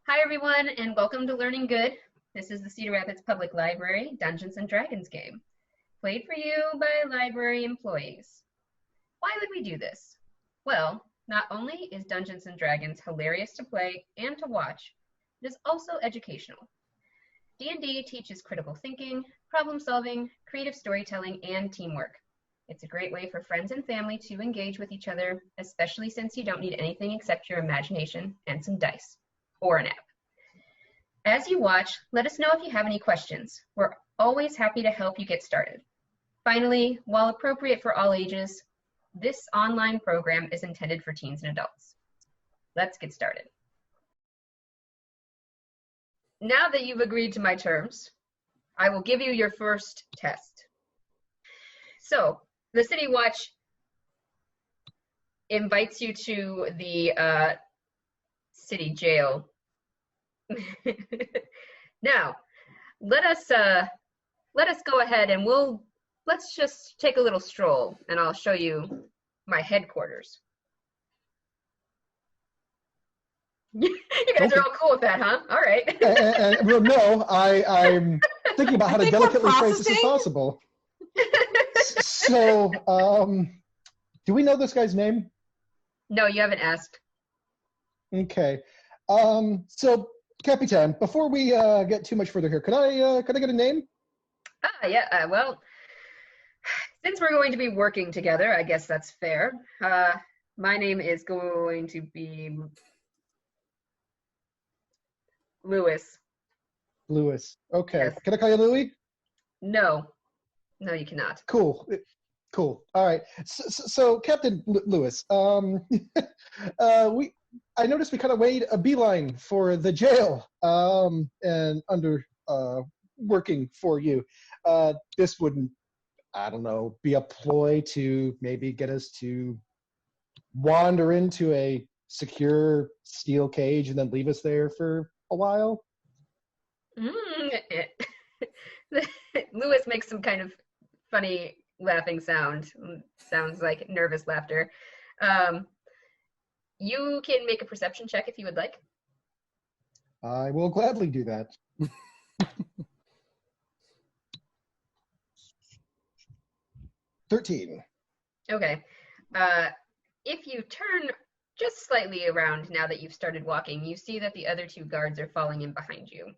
Hi, everyone, and welcome to Learning Good. This is the Cedar Rapids Public Library Dungeons & Dragons game, played for you by library employees. Why would we do this? Well, not only is Dungeons & Dragons hilarious to play and to watch, it is also educational. D&D teaches critical thinking, problem solving, creative storytelling, and teamwork. It's a great way for friends and family to engage with each other, especially since you don't need anything except your imagination and some dice, or an app. As you watch, let us know if you have any questions. We're always happy to help you get started. Finally, while appropriate for all ages, this online program is intended for teens and adults. Let's get started. Now that you've agreed to my terms, I will give you your first test. So, the City Watch invites you to the city jail. Now, let us go ahead and let's just take a little stroll, and I'll show you my headquarters. You guys are all cool with that, huh? All right. Well, no, I'm thinking about how to delicately phrase this as possible. So, do we know this guy's name? No, you haven't asked. Okay. So, Capitan, before we get too much further here, could I get a name? Yeah. Well, since we're going to be working together, I guess that's fair. My name is going to be Lewis. Lewis. Okay. Yes. Can I call you Louis? No, you cannot. Cool. All right. So Captain Lewis, I noticed we kind of made a beeline for the jail, and under working for you. This wouldn't, I don't know, be a ploy to maybe get us to wander into a secure steel cage and then leave us there for a while? Lewis makes some kind of funny laughing sound. Sounds like nervous laughter. You can make a perception check if you would like. I will gladly do that. 13. Okay. If you turn just slightly around now that you've started walking, you see that the other two guards are falling in behind you.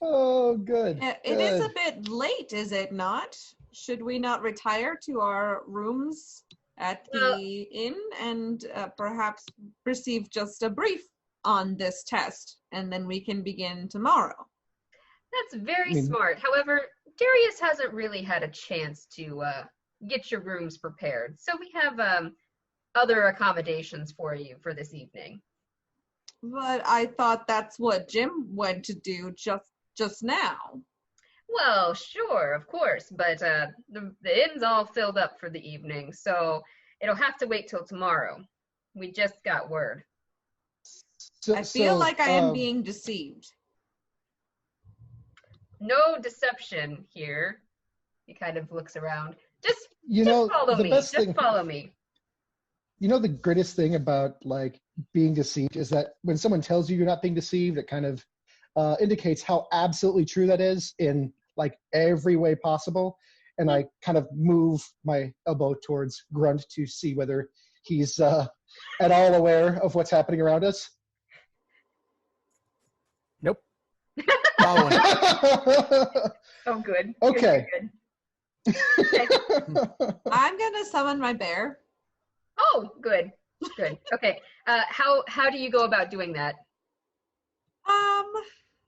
Oh, good. It is a bit late, is it not? Should we not retire to our rooms at the inn and perhaps receive just a brief on this test, and then we can begin tomorrow? That's very smart. However, Darius hasn't really had a chance to get your rooms prepared, so we have other accommodations for you for this evening. But I thought that's what Jim went to do just now. Well, sure, of course, but the inn's all filled up for the evening, so it'll have to wait till tomorrow. We just got word. I feel like I am being deceived. No deception here. He kind of looks around. Just follow me. Just follow me. You know, the greatest thing about like being deceived is that when someone tells you you're not being deceived, it kind of indicates how absolutely true that is in like every way possible. And I kind of move my elbow towards Grunt to see whether he's at all aware of what's happening around us. Nope. Oh, good. Okay. Good. I'm gonna summon my bear. Oh, good. Okay. How do you go about doing that?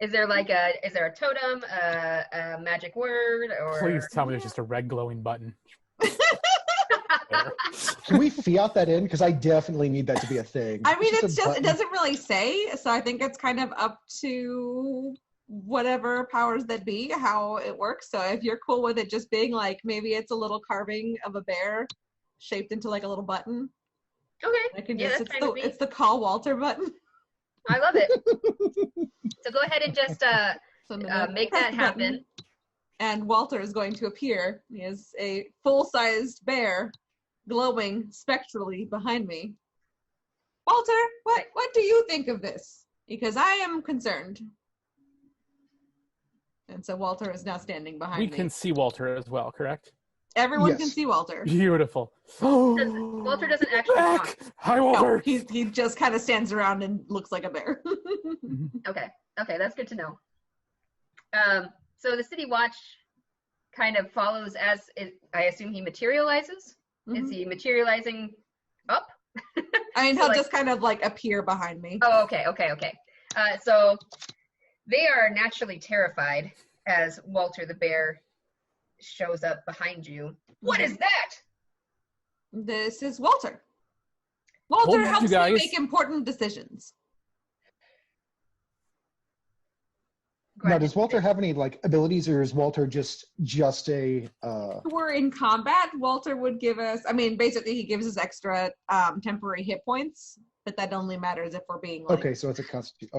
Is there a totem, a magic word, or? Please tell me there's just a red glowing button. Can we fiat that in? Because I definitely need that to be a thing. I mean, it doesn't really say, so I think it's kind of up to whatever powers that be, how it works. So if you're cool with it just being like, maybe it's a little carving of a bear shaped into like a little button. Okay. It's the call Walter button. I love it. So go ahead and just make that happen. And Walter is going to appear. He is a full-sized bear glowing spectrally behind me. Walter, what do you think of this? Because I am concerned. And so Walter is now standing behind me. We can see Walter as well, correct? Everyone can Yes. see Walter. Beautiful. Walter doesn't actually talk. Back! Hi, Walter! No, he just kind of stands around and looks like a bear. Okay, that's good to know. So the City Watch kind of follows as I assume he materializes. Is he materializing up? I mean, So, he'll like- just kind of like appear behind me. Oh, okay. So they are naturally terrified as Walter the bear shows up behind you. What is that? This is Walter. Walter you helps me guys. make important decisions. Now, does Walter have any like abilities, or is Walter just a? If we're in combat, Walter would give us, I mean, basically he gives us extra temporary hit points, but that only matters if we're being like... Okay, so it's a constitution.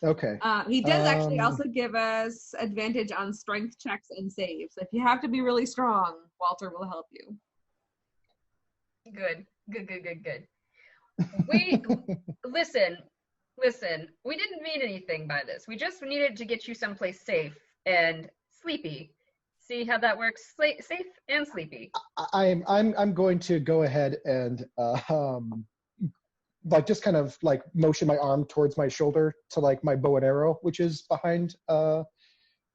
Okay. He does actually also give us advantage on strength checks and saves. If you have to be really strong, Walter will help you. Good. We listen. We didn't mean anything by this. We just needed to get you someplace safe and sleepy. See how that works? Safe and sleepy. I'm going to go ahead and like just kind of like motion my arm towards my shoulder to like my bow and arrow, which is behind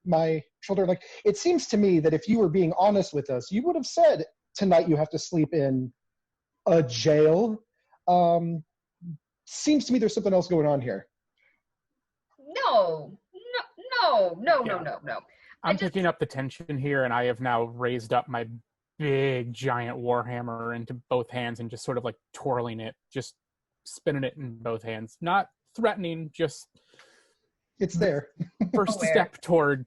my shoulder. Like, it seems to me that if you were being honest with us, you would have said tonight you have to sleep in a jail. Seems to me there's something else going on here. No. I'm picking up the tension here, and I have now raised up my big, giant warhammer into both hands and just sort of like twirling it, just spinning it in both hands. Not threatening, just It's there. first Aware. step toward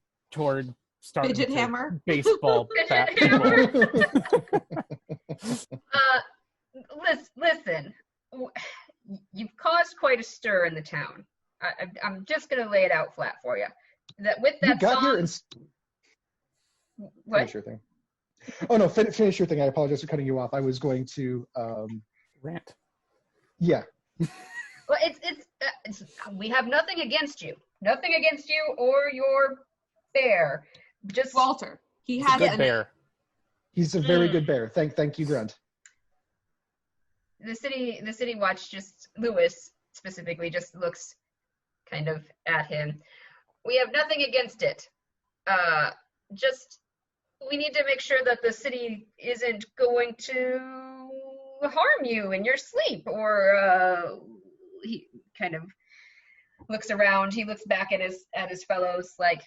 starting Fidget to hammer. baseball bat people. Listen. You've caused quite a stir in the town. I'm just gonna lay it out flat for you. That with that You got song. here and What? finish your thing. Oh no, finish your thing. I apologize for cutting you off. I was going to Rant. yeah. Well, it's we have nothing against you. Nothing against you or your bear. Just Walter. He It's a has good bear. He's a very good bear. Thank you, Grunt. the city watch, just Lewis specifically, just looks kind of at him. We have nothing against it. Just we need to make sure that the city isn't going to harm you in your sleep, or he kind of looks around. He looks back at his fellows like,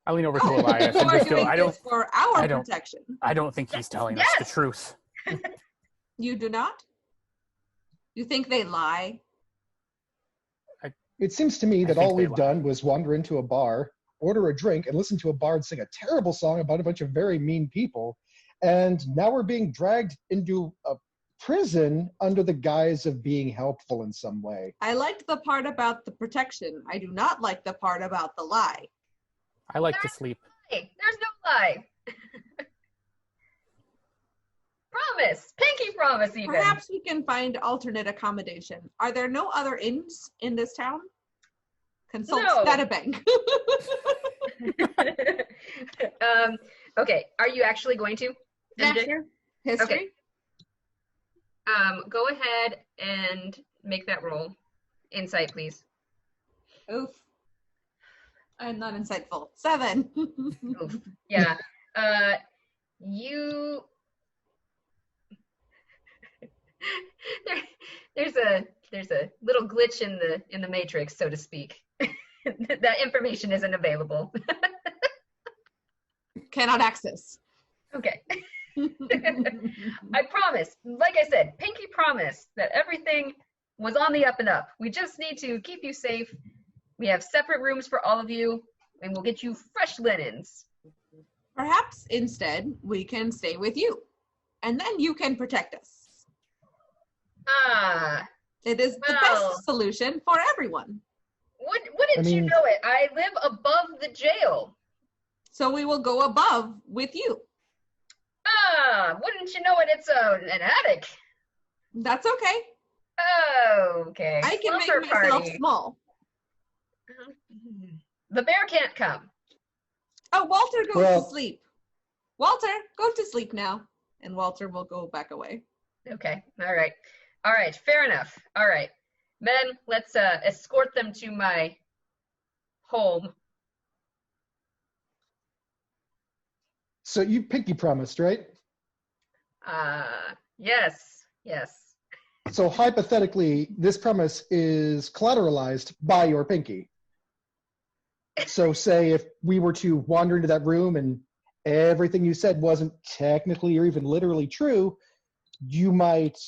I lean over to Elias You and are just go, doing I don't this for our I don't- protection. I don't think he's telling us the Yes! truth. You do not? You think they lie? It seems to me that think all they we've lie. done was wander into a bar, order a drink, and listen to a bard sing a terrible song about a bunch of very mean people. And now we're being dragged into a prison under the guise of being helpful in some way. I liked the part about the protection. I do not like the part about the lie. I like to sleep. hey, there's no lie. Promise, pinky promise, even. Perhaps we can find alternate accommodation. Are there no other inns in this town? Consult No. Statabank. Okay, are you actually going to? MJ? History? Go ahead and make that roll. Insight, please. Oof. I'm not insightful. 7. Oof. Yeah. You. There's a little glitch in the matrix, so to speak. That information isn't available. Cannot access. Okay. I promise, like I said, pinky promise that everything was on the up and up. We just need to keep you safe. We have separate rooms for all of you, and we'll get you fresh linens. Perhaps instead we can stay with you, and then you can protect us. It is the Well. best solution for everyone. Wouldn't you know it? I live above the jail. So we will go above with you. Wouldn't you know it? It's an attic. That's okay. Okay. I can Slumber make myself party. small. The bear can't come. Oh, Walter goes Well- to sleep. Walter, go to sleep now. And Walter will go back away. Okay. All right. All right. Fair enough. All right. Men, let's escort them to my home. So you pinky promised, right? Yes. Yes. So hypothetically, this promise is collateralized by your pinky. So say if we were to wander into that room and everything you said wasn't technically or even literally true, you might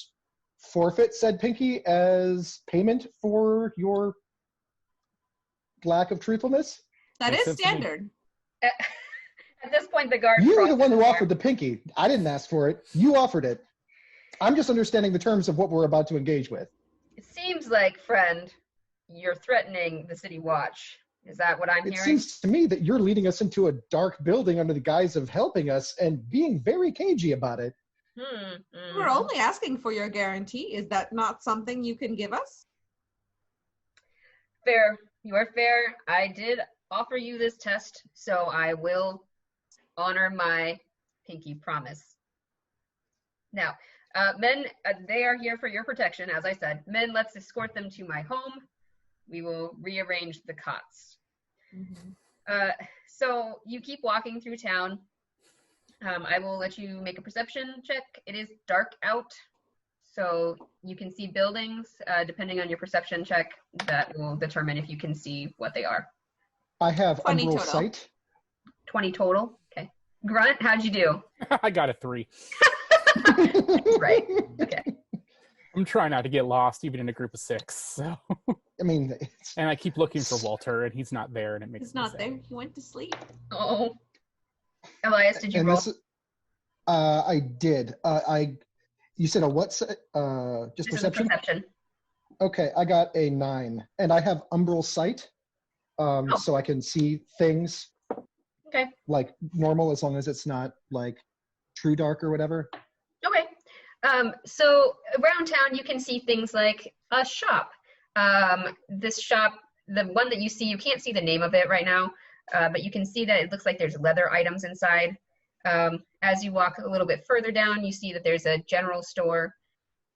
forfeit said pinky as payment for your lack of truthfulness. That Makes is sense to me. standard. At this point, the guard. You were the one who crosses offered the pinky. I didn't ask for it. You offered it. I'm just understanding the terms of what we're about to engage with. It seems like, friend, you're threatening the city watch. Is that what I'm It hearing? seems to me that you're leading us into a dark building under the guise of helping us and being very cagey about it. We're only asking for your guarantee. Is that not something you can give us? Fair. You are fair. I did offer you this test, so I will honor my pinky promise. Now, men, they are here for your protection, as I said. Men, let's escort them to my home. We will rearrange the cots. So you keep walking through town. I will let you make a perception check. It is dark out, so you can see buildings. Depending on your perception check, that will determine if you can see what they are. I have 20 umbral total. sight. 20 total. Okay. Grunt, how'd you do? I got a 3. Right. Okay. I'm trying not to get lost, even in a group of 6. So, I mean, and I keep looking for Walter, and he's not there, and it makes He's me not sad. there. He went to sleep. Oh. Elias, did you and roll? this, I did. You said a what? Just This is a perception. perception. Okay, I got a 9, and I have umbral sight, so I can see things. Okay. Like normal, as long as it's not like true dark or whatever. Okay. So around town, you can see things like a shop. This shop, the one that you see, you can't see the name of it right now, but you can see that it looks like there's leather items inside. As you walk a little bit further down, you see that there's a general store.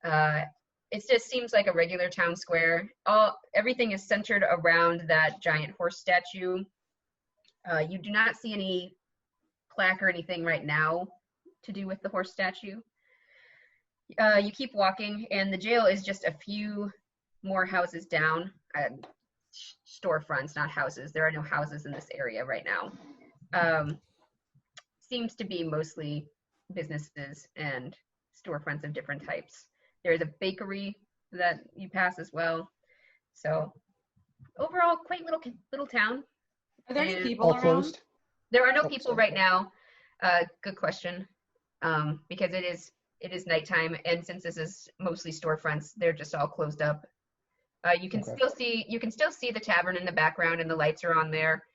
It just seems like a regular town square. Everything is centered around that giant horse statue. You do not see any plaque or anything right now to do with the horse statue. You keep walking, and the jail is just a few more houses down. Storefronts, not houses. There are no houses in this area right now. Seems to be mostly businesses and storefronts of different types. There's a bakery that you pass as well. So overall, quite little town. Are there any And- people All around? closed. There are no Oh, people sorry. right now. Good question. Because it is nighttime, and since this is mostly storefronts, they're just all closed up. You can Okay. still see the tavern in the background, and the lights are on there.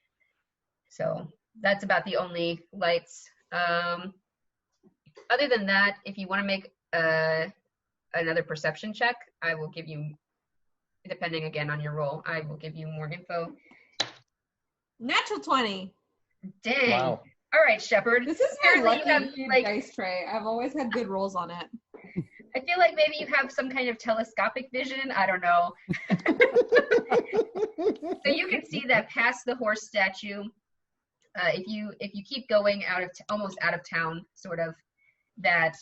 So that's about the only lights. Other than that, if you want to make another perception check, I will give you, depending again on your roll, I will give you more info. Natural 20. Dang. Wow. All right, Shepard. This is my Apparently lucky you have, like, dice tray. I've always had good rolls on it. I feel like maybe you have some kind of telescopic vision. I don't know. So you can see that past the horse statue, if you keep going almost out of town, sort of, that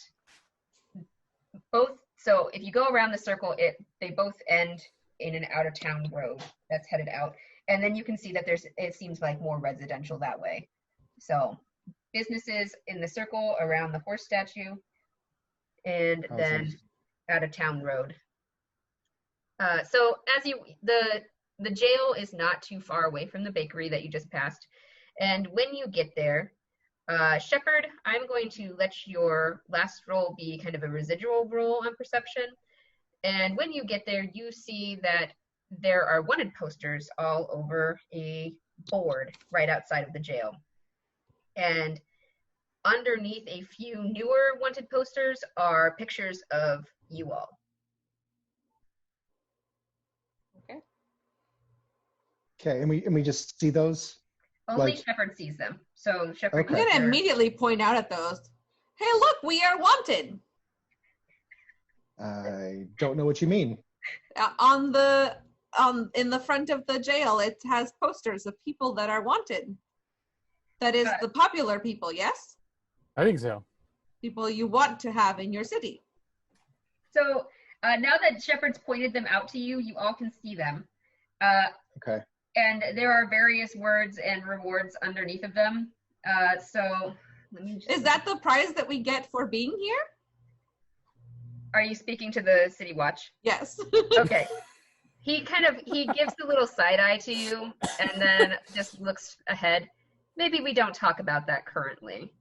both. So if you go around the circle, they both end in an out of town road that's headed out, and then you can see that it seems like more residential that way. So businesses in the circle around the horse statue, and then Houses. out of town road. So as the jail is not too far away from the bakery that you just passed, and when you get there, Shepard, I'm going to let your last roll be kind of a residual roll on perception. And when you get there, you see that there are wanted posters all over a board right outside of the jail. And underneath a few newer wanted posters are pictures of you all. Okay, and we just see those. Only Like- Shepard sees them. So Shepard Okay. I'm knows gonna they're- immediately point out at those. Hey, look, we are wanted. I don't know what you mean. In the front of the jail, it has posters of people that are wanted. That is the popular people, yes? I think so. People you want to have in your city. So now that Shepard's pointed them out to you, you all can see them. Okay. And there are various words and rewards underneath of them. So let me just... Is that the prize that we get for being here? Are you speaking to the City Watch? Yes. Okay. He gives the little side eye to you and then just looks ahead. Maybe we don't talk about that currently.